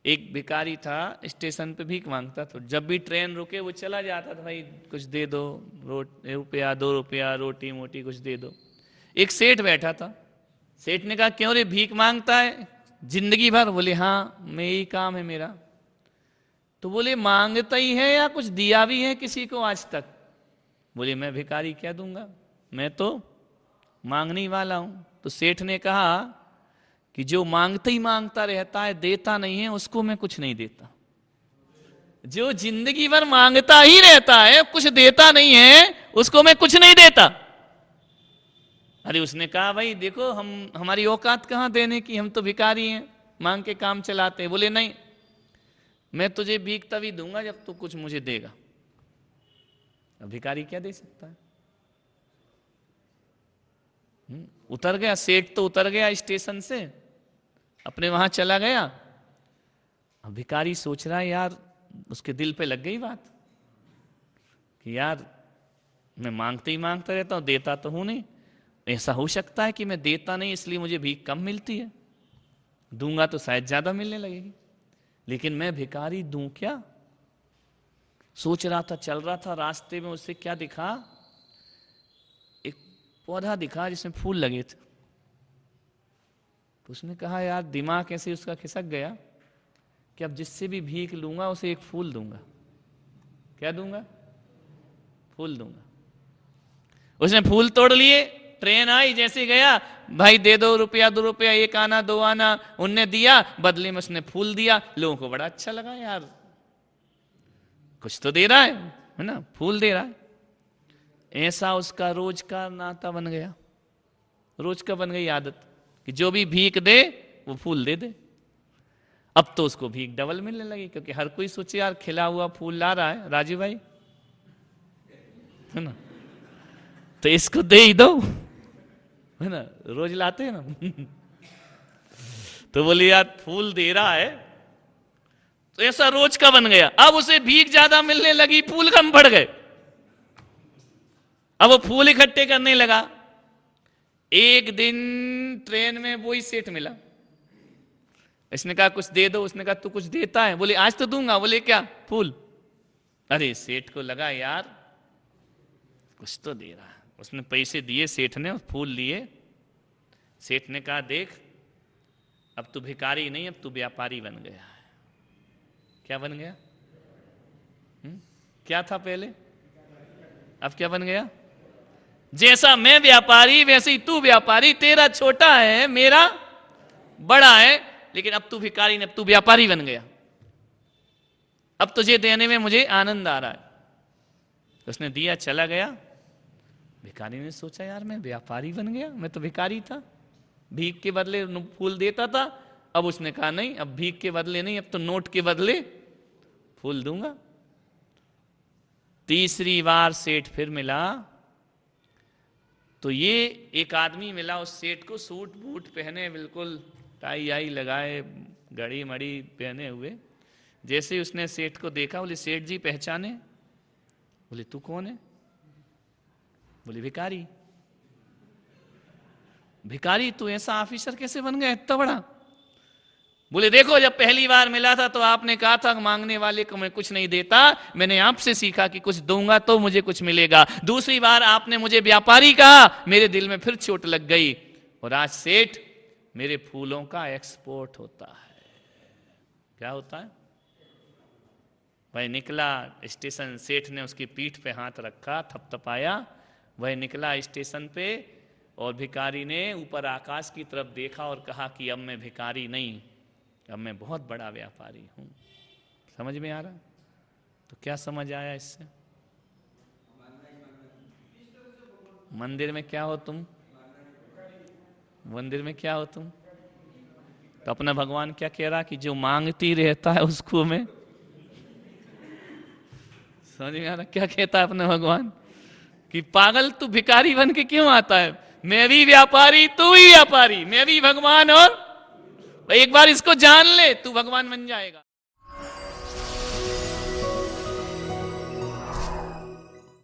एक भिखारी था, स्टेशन पे भीख मांगता, तो जब भी ट्रेन रुके वो चला जाता था, भाई कुछ दे दो, रुपया 2 रुपया, रोटी मोटी कुछ दे दो। एक सेठ बैठा था, सेठ ने कहा क्यों रे भीख मांगता है जिंदगी भर? बोले हाँ, मैं यही काम है मेरा। तो बोले मांगता ही है या कुछ दिया भी है किसी को आज तक? बोले मैं भिखारी क्या दूंगा, मैं तो मांगने वाला हूं। तो सेठ ने कहा कि जो मांगते ही मांगता रहता है, देता नहीं है, उसको मैं कुछ नहीं देता। जो जिंदगी भर मांगता ही रहता है, कुछ देता नहीं है, उसको मैं कुछ नहीं देता। अरे उसने कहा भाई देखो, हमारी औकात कहां देने की, हम तो भिखारी हैं, मांग के काम चलाते हैं। बोले नहीं, मैं तुझे भीख तभी दूंगा जब तू कुछ मुझे देगा। अब भिखारी क्या दे सकता है? उतर गया सेठ, तो उतर गया स्टेशन से, अपने वहां चला गया। अब भिखारी सोच रहा है यार, उसके दिल पे लग गई बात कि यार मैं मांगते ही मांगता रहता हूं, देता तो हूं नहीं। ऐसा हो सकता है कि मैं देता नहीं इसलिए मुझे भीख कम मिलती है, दूंगा तो शायद ज्यादा मिलने लगेगी, लेकिन मैं भिखारी दूं क्या? सोच रहा था, चल रहा था, रास्ते में उससे क्या दिखा, एक पौधा दिखा जिसमें फूल लगे थे। तो उसने कहा यार, दिमाग ऐसे उसका खिसक गया कि अब जिससे भी भीख लूंगा उसे एक फूल दूंगा। क्या दूंगा? फूल दूंगा। उसने फूल तोड़ लिए, ट्रेन आई, जैसे गया, भाई दे 2 रुपया 2 रुपया, 1 आना 2 आना, उनने दिया, बदले में उसने फूल दिया। लोगों को बड़ा अच्छा लगा, यार कुछ तो दे रहा है ना, फूल दे रहा है। ऐसा उसका रोज का नाता बन गया, रोज का बन गई आदत कि जो भी भीख दे वो फूल दे दे। अब तो उसको भीख डबल मिलने लगी, क्योंकि हर कोई सोचे यार खिला हुआ फूल ला रहा है राजू भाई, है ना, तो इसको दे ही दो, है ना, रोज लाते हैं ना। तो बोले यार फूल दे रहा है, तो ऐसा रोज का बन गया। अब उसे भीख ज्यादा मिलने लगी, फूल कम पड़ गए। अब वो फूल इकट्ठे करने लगा। एक दिन ट्रेन में वही सेठ मिला, इसने कहा कुछ दे दो। उसने कहा तू कुछ देता है? बोले आज तो दूंगा। बोले क्या? फूल। अरे सेठ को लगा यार कुछ तो दे रहा है। उसने पैसे दिए सेठ ने, फूल लिए। सेठ ने कहा देख, अब तू भिखारी नहीं, अब तू व्यापारी बन गया है। क्या बन गया? क्या था पहले, अब क्या बन गया? जैसा मैं व्यापारी वैसे ही तू व्यापारी। तेरा छोटा है, मेरा बड़ा है, लेकिन अब तू भिखारी नहीं, अब तू व्यापारी बन गया। अब तुझे देने में मुझे आनंद आ रहा है। उसने दिया, चला गया। भिखारी ने सोचा यार मैं व्यापारी बन गया, मैं तो भिखारी था, भीख के बदले फूल देता था। अब उसने कहा नहीं, अब भीख के बदले नहीं, अब तो नोट के बदले फूल दूंगा। तीसरी बार सेठ फिर मिला, तो ये एक आदमी मिला उस सेठ को, सूट बूट पहने, बिल्कुल टाई आई लगाए, घड़ी मड़ी पहने हुए। जैसे ही उसने सेठ को देखा, बोले सेठ जी पहचाने? बोले तू कौन है? बोले भिखारी। भिखारी तू ऐसा ऑफिसर कैसे बन गया इतना बड़ा? बोले देखो, जब पहली बार मिला था तो आपने कहा था मांगने वाले को मैं कुछ नहीं देता, मैंने आपसे सीखा कि कुछ दूंगा तो मुझे कुछ मिलेगा। दूसरी बार आपने मुझे व्यापारी कहा, मेरे दिल में फिर चोट लग गई, और आज सेठ मेरे फूलों का एक्सपोर्ट होता है। क्या होता है भाई? निकला स्टेशन, सेठ ने उसकी पीठ पे हाथ रखा, थपथपाया, वह निकला स्टेशन पे, और भिखारी ने ऊपर आकाश की तरफ देखा और कहा कि अब मैं भिखारी नहीं, अब मैं बहुत बड़ा व्यापारी हूं। समझ में आ रहा? तो क्या समझ आया इससे? मंदिर में क्या हो तुम? मंदिर में क्या हो तुम? तो अपना भगवान क्या कह रहा कि जो मांगती रहता है उसको मैं, समझ में आ रहा क्या कहता है अपना भगवान? कि पागल तू भिखारी बन के क्यों आता है? मैं भी व्यापारी, तू भी व्यापारी, मैं भी भगवान, और एक बार इसको जान ले, तू भगवान बन जाएगा।